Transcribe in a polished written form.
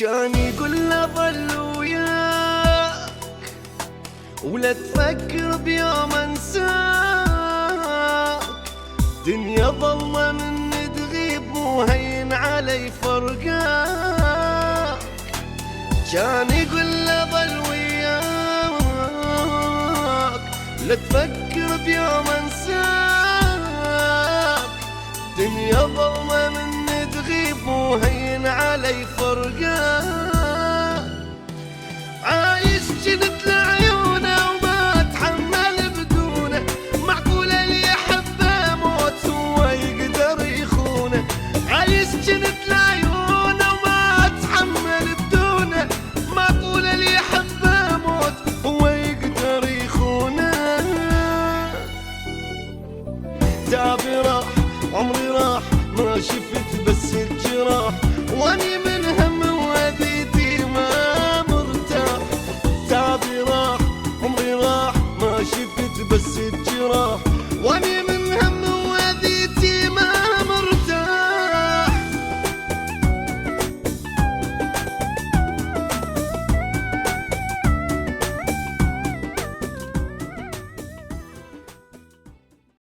كان يقول له ظل وياك ولا تفكر بيوم انساك، دنيا ظلمة من تغيب مو هين علي فرقاك. كان يقول له ظل وياك لا تفكر بيوم انساك، دنيا ظلمة من تغيب مو هين علي فرقاك. عايش جنت لعيونه وما اتحمل بدونه، معقولة اللي يحبه موت هو يقدر يخونه. عايش جنت لعيونه وما اتحمل بدونه، معقولة اللي يحبه موت هو يقدر يخونه. تعبي راح عمري راح ما شفت بس الجراح، واني من هم وذيتي ما مرتاح. تعبي راح عمري راح ما شفت بس الجراح، واني